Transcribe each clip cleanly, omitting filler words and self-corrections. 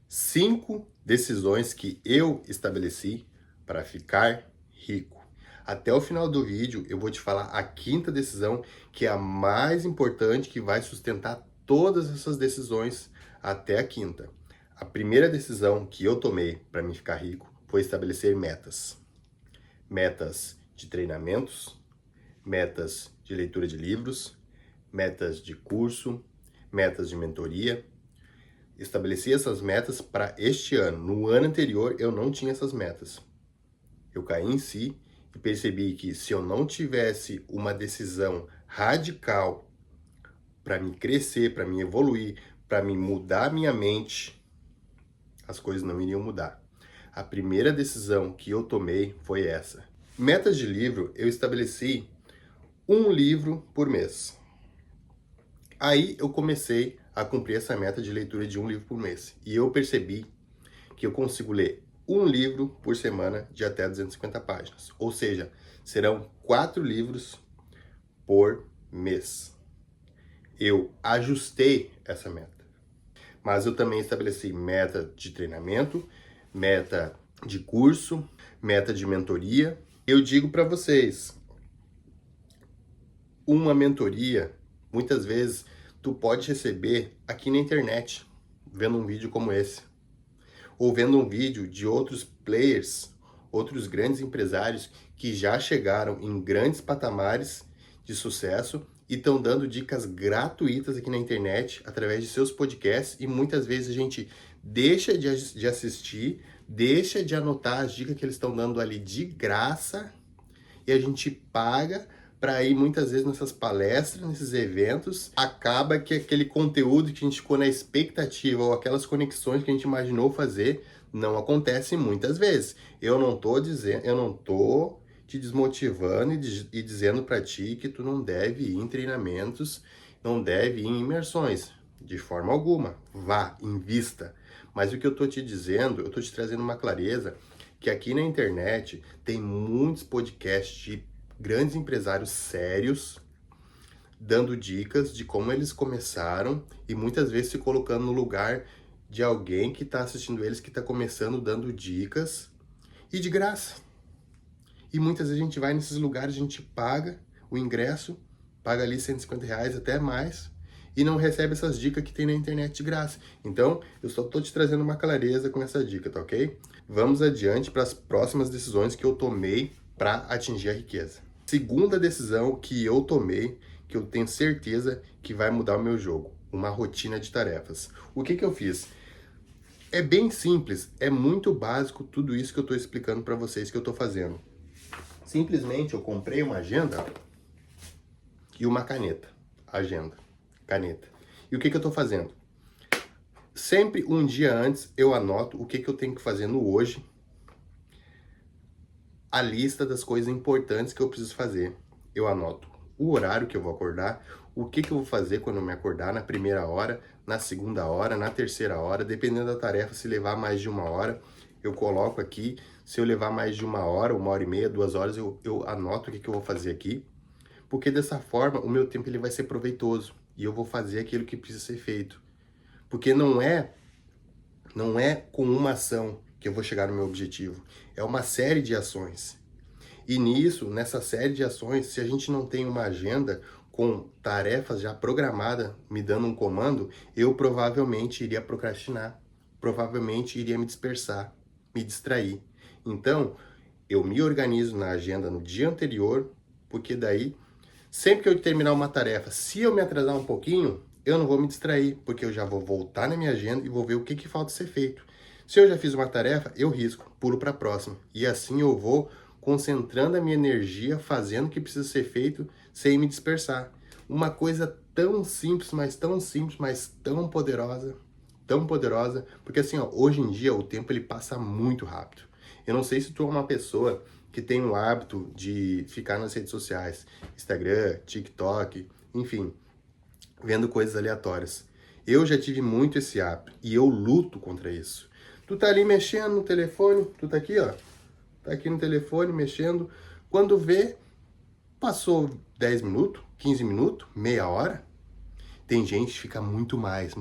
5 decisões que eu estabeleci para ficar rico. Até o final do vídeo eu vou te falar a quinta decisão, que é a mais importante, que vai sustentar todas essas decisões até a quinta. A primeira decisão que eu tomei para me ficar rico foi estabelecer metas. Metas de treinamentos, metas de leitura de livros, metas de curso, metas de mentoria. Estabeleci essas metas para este ano. No ano anterior eu não tinha essas metas. Eu caí em si e percebi que se eu não tivesse uma decisão radical para me crescer, para me evoluir, para me mudar minha mente, as coisas não iriam mudar. A primeira decisão que eu tomei foi essa. Metas de livro, eu estabeleci um livro por mês. Aí eu comecei a cumprir essa meta de leitura de um livro por mês. E eu percebi que eu consigo ler um livro por semana de até 250 páginas. Ou seja, serão 4 livros por mês. Eu ajustei essa meta. Mas eu também estabeleci meta de treinamento, meta de curso, meta de mentoria. Eu digo para vocês, uma mentoria, muitas vezes, tu pode receber aqui na internet, vendo um vídeo como esse. Ou vendo um vídeo de outros players, outros grandes empresários que já chegaram em grandes patamares de sucesso e estão dando dicas gratuitas aqui na internet através de seus podcasts, e muitas vezes a gente deixa de assistir, deixa de anotar as dicas que eles estão dando ali de graça e a gente paga para ir muitas vezes nessas palestras, nesses eventos. Acaba que aquele conteúdo que a gente ficou na expectativa ou aquelas conexões que a gente imaginou fazer não acontecem muitas vezes. Eu não tô te desmotivando e dizendo para ti que tu não deve ir em treinamentos, não deve ir em imersões, de forma alguma. Vá, invista. Mas o que eu tô te dizendo, eu tô te trazendo uma clareza que aqui na internet tem muitos podcasts de grandes empresários sérios dando dicas de como eles começaram e muitas vezes se colocando no lugar de alguém que está assistindo eles, que está começando, dando dicas e de graça. E muitas vezes a gente vai nesses lugares, a gente paga o ingresso, paga ali R$ 150, até mais, e não recebe essas dicas que tem na internet de graça. Então, eu só tô te trazendo uma clareza com essa dica, tá ok? Vamos adiante para as próximas decisões que eu tomei para atingir a riqueza. Segunda decisão que eu tomei, que eu tenho certeza que vai mudar o meu jogo, uma rotina de tarefas. O que eu fiz? É bem simples, é muito básico tudo isso que eu tô explicando para vocês que eu tô fazendo. Simplesmente eu comprei uma agenda e uma caneta. Agenda, caneta. E o que eu tô fazendo? Sempre um dia antes eu anoto o que eu tenho que fazer no hoje, a lista das coisas importantes que eu preciso fazer. Eu anoto o horário que eu vou acordar, o que eu vou fazer quando eu me acordar, na primeira hora, na segunda hora, na terceira hora, dependendo da tarefa, se levar mais de 1 hora, eu coloco aqui. Se eu levar mais de 1 hora, 1 hora e meia, 2 horas, eu anoto o que eu vou fazer aqui, porque dessa forma o meu tempo ele vai ser proveitoso e eu vou fazer aquilo que precisa ser feito. Porque não é com uma ação que eu vou chegar no meu objetivo, é uma série de ações. E nessa série de ações, se a gente não tem uma agenda com tarefas já programadas, me dando um comando, eu provavelmente iria procrastinar, provavelmente iria me dispersar, me distrair. Então, eu me organizo na agenda no dia anterior, porque daí, sempre que eu terminar uma tarefa, se eu me atrasar um pouquinho, eu não vou me distrair, porque eu já vou voltar na minha agenda e vou ver o que falta ser feito. Se eu já fiz uma tarefa, eu risco, pulo para a próxima. E assim eu vou concentrando a minha energia, fazendo o que precisa ser feito, sem me dispersar. Uma coisa tão simples, mas tão simples, mas tão poderosa, porque assim, ó, hoje em dia o tempo ele passa muito rápido. Eu não sei se tu é uma pessoa que tem o hábito de ficar nas redes sociais, Instagram, TikTok, enfim, vendo coisas aleatórias. Eu já tive muito esse hábito e eu luto contra isso. Tu tá ali mexendo no telefone, tu tá aqui, ó, tá aqui no telefone mexendo, quando vê, passou 10 minutos, 15 minutos, meia hora. Tem gente que fica muito mais,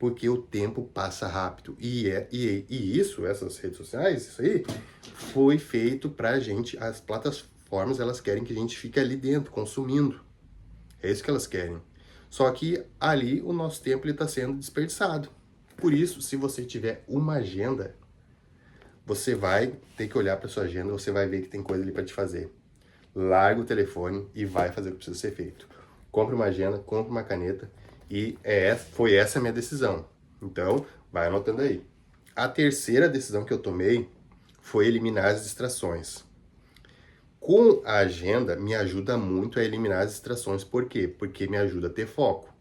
porque o tempo passa rápido. E isso, essas redes sociais, isso aí, foi feito pra gente, as plataformas, elas querem que a gente fique ali dentro, consumindo. É isso que elas querem. Só que ali o nosso tempo está sendo desperdiçado. Por isso, se você tiver uma agenda, você vai ter que olhar para sua agenda, você vai ver que tem coisa ali para te fazer. Larga o telefone e vai fazer o que precisa ser feito. Compre uma agenda, compre uma caneta e foi essa a minha decisão. Então, vai anotando aí. A terceira decisão que eu tomei foi eliminar as distrações. Com a agenda, me ajuda muito a eliminar as distrações. Por quê? Porque me ajuda a ter foco.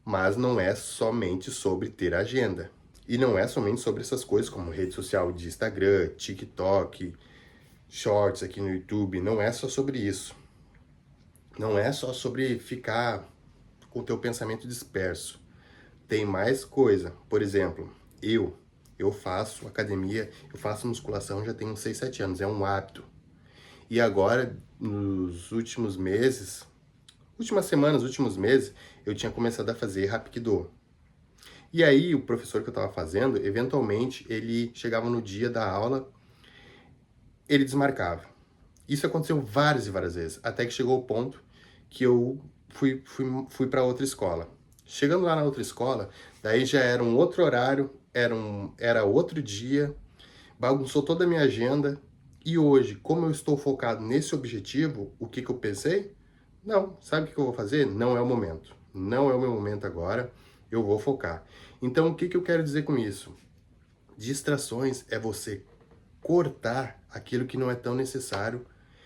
Mas não é somente sobre ter agenda. E não é somente sobre essas coisas como rede social de Instagram, TikTok, Shorts aqui no YouTube. Não é só sobre isso. Não é só sobre ficar com o teu pensamento disperso. Tem mais coisa. Por exemplo, eu faço academia, eu faço musculação já tem uns 6, 7 anos. É um hábito. E agora, nos últimos meses, últimas semanas, últimos meses, eu tinha começado a fazer Hapkido. E aí, o professor que eu estava fazendo, eventualmente, ele chegava no dia da aula, ele desmarcava. Isso aconteceu várias e várias vezes, até que chegou o ponto que eu fui para outra escola. Chegando lá na outra escola, daí já era um outro horário, era outro dia, bagunçou toda a minha agenda. E hoje, como eu estou focado nesse objetivo, o que eu pensei? Não, sabe o que eu vou fazer? Não é o momento. Não é o meu momento agora, eu vou focar. Então, o que eu quero dizer com isso? Distrações é você cortar aquilo que não é tão necessário,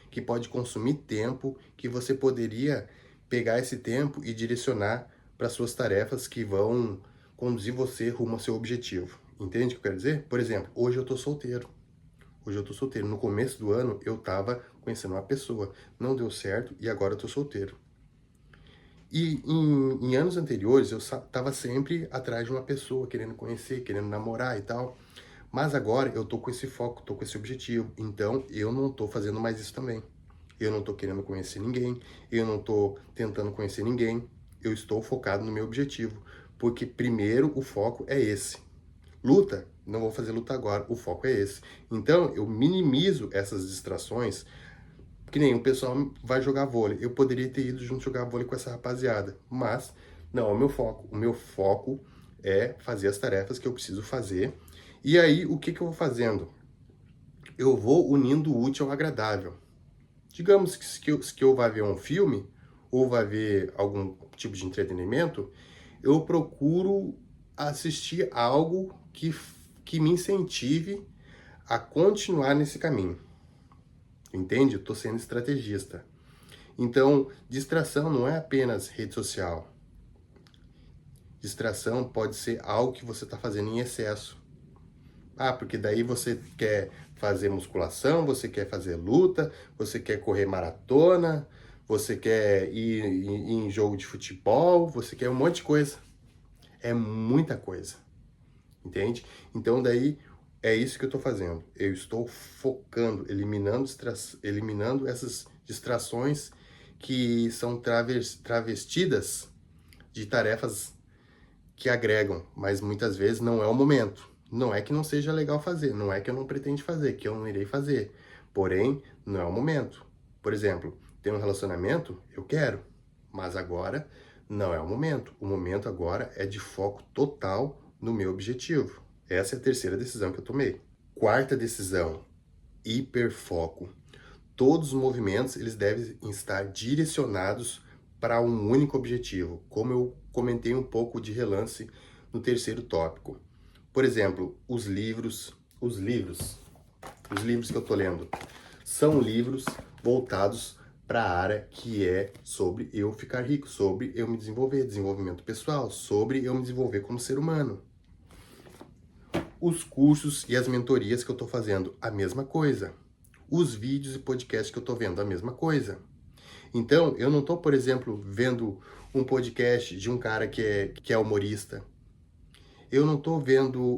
que pode consumir tempo, que você poderia pegar esse tempo e direcionar para suas tarefas que vão conduzir você rumo ao seu objetivo. Entende o que eu quero dizer? Por exemplo, hoje eu tô solteiro. Hoje eu tô solteiro. No começo do ano eu tava conhecendo uma pessoa, não deu certo e agora eu tô solteiro. E em anos anteriores eu tava sempre atrás de uma pessoa, querendo conhecer, querendo namorar e tal. Mas agora eu tô com esse foco, tô com esse objetivo. Então eu não tô fazendo mais isso também. Eu não tô querendo conhecer ninguém, eu não tô tentando conhecer ninguém. Eu estou focado no meu objetivo, porque primeiro o foco é esse. Luta, não vou fazer luta agora, o foco é esse. Então eu minimizo essas distrações, que nem o pessoal vai jogar vôlei. Eu poderia ter ido junto jogar vôlei com essa rapaziada, mas não é o meu foco. O meu foco é fazer as tarefas que eu preciso fazer. E aí, o que eu vou fazendo? Eu vou unindo o útil ao agradável. Digamos que eu vá ver um filme, ou vá ver algum tipo de entretenimento, eu procuro assistir algo que me incentive a continuar nesse caminho. Entende? Eu tô sendo estrategista. Então, distração não é apenas rede social. Distração pode ser algo que você está fazendo em excesso. Ah, porque daí você quer fazer musculação, você quer fazer luta, você quer correr maratona, você quer ir em jogo de futebol, você quer um monte de coisa. É muita coisa. Entende? Então daí é isso que eu estou fazendo. Eu estou focando, eliminando essas distrações que são travestidas de tarefas que agregam, mas muitas vezes não é o momento. Não é que não seja legal fazer, não é que eu não pretende fazer, que eu não irei fazer. Porém, não é o momento. Por exemplo, ter um relacionamento, eu quero, mas agora não é o momento. O momento agora é de foco total no meu objetivo. Essa é a terceira decisão que eu tomei. Quarta decisão, hiperfoco. Todos os movimentos, eles devem estar direcionados para um único objetivo, como eu comentei um pouco de relance no terceiro tópico. Por exemplo, os livros que eu estou lendo, são livros voltados para a área que é sobre eu ficar rico, sobre eu me desenvolver, desenvolvimento pessoal, sobre eu me desenvolver como ser humano. Os cursos e as mentorias que eu estou fazendo, a mesma coisa. Os vídeos e podcasts que eu estou vendo, a mesma coisa. Então, eu não estou, por exemplo, vendo um podcast de um cara que é humorista. Eu não estou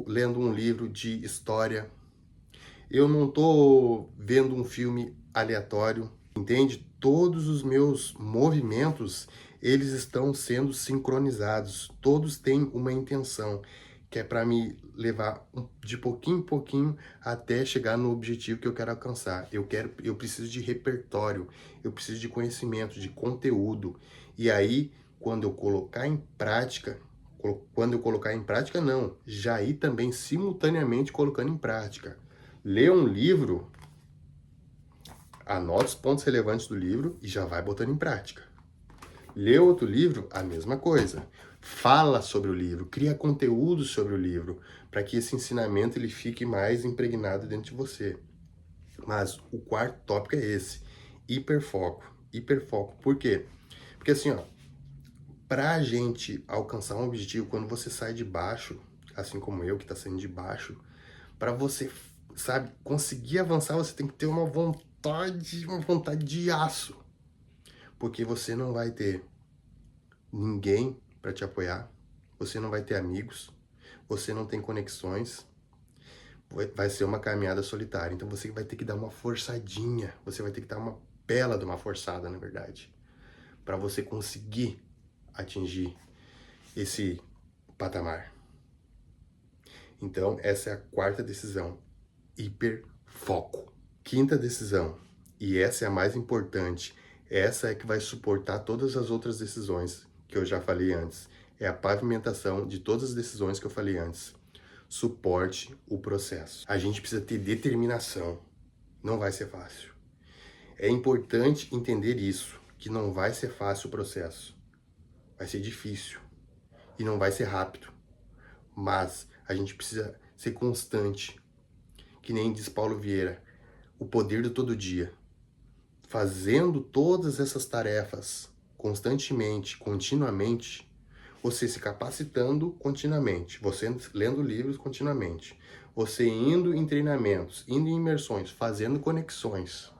lendo um livro de história. Eu não estou vendo um filme aleatório. Entende? Todos os meus movimentos, eles estão sendo sincronizados. Todos têm uma intenção, que é para me levar de pouquinho em pouquinho até chegar no objetivo que eu quero alcançar. Eu preciso de repertório, eu preciso de conhecimento, de conteúdo. E aí, quando eu colocar em prática, não, já ir também simultaneamente colocando em prática. Ler um livro, anota os pontos relevantes do livro e já vai botando em prática. Lê outro livro, a mesma coisa. Fala sobre o livro, cria conteúdo sobre o livro, para que esse ensinamento ele fique mais impregnado dentro de você. Mas o quarto tópico é esse, hiperfoco. Hiperfoco. Por quê? Porque assim, ó, pra gente alcançar um objetivo, quando você sai de baixo, assim como eu que tá saindo de baixo, para você, sabe, conseguir avançar, você tem que ter uma vontade de aço. Porque você não vai ter ninguém para te apoiar, você não vai ter amigos, você não tem conexões, vai ser uma caminhada solitária. Então você vai ter que dar uma forçadinha, você vai ter que dar uma bela de uma forçada, na verdade, para você conseguir atingir esse patamar. Então essa é a quarta decisão, hiperfoco. Quinta decisão, e essa é a mais importante, essa é que vai suportar todas as outras decisões que eu já falei antes. É a pavimentação de todas as decisões que eu falei antes. Suporte o processo. A gente precisa ter determinação. Não vai ser fácil. É importante entender isso, que não vai ser fácil o processo. Vai ser difícil. E não vai ser rápido. Mas a gente precisa ser constante. Que nem diz Paulo Vieira, o poder do todo dia. Fazendo todas essas tarefas constantemente, continuamente, você se capacitando continuamente, você lendo livros continuamente, você indo em treinamentos, indo em imersões, fazendo conexões,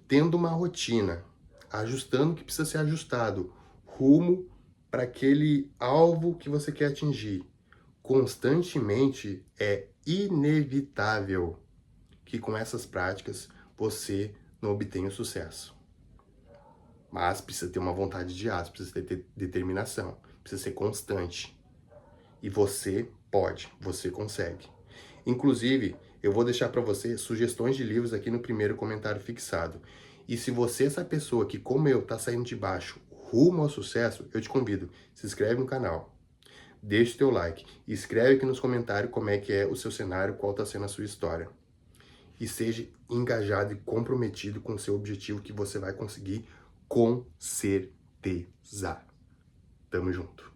tendo uma rotina, ajustando o que precisa ser ajustado, rumo para aquele alvo que você quer atingir. Constantemente é inevitável que com essas práticas você não obtenha o sucesso. Mas precisa ter uma vontade de aço, precisa ter determinação, precisa ser constante. E você pode, você consegue. Inclusive, eu vou deixar para você sugestões de livros aqui no primeiro comentário fixado. E se você é essa pessoa que, como eu, está saindo de baixo rumo ao sucesso, eu te convido, se inscreve no canal, deixa o teu like, escreve aqui nos comentários como é que é o seu cenário, qual está sendo a sua história. E seja engajado e comprometido com o seu objetivo que você vai conseguir com certeza. Tamo junto.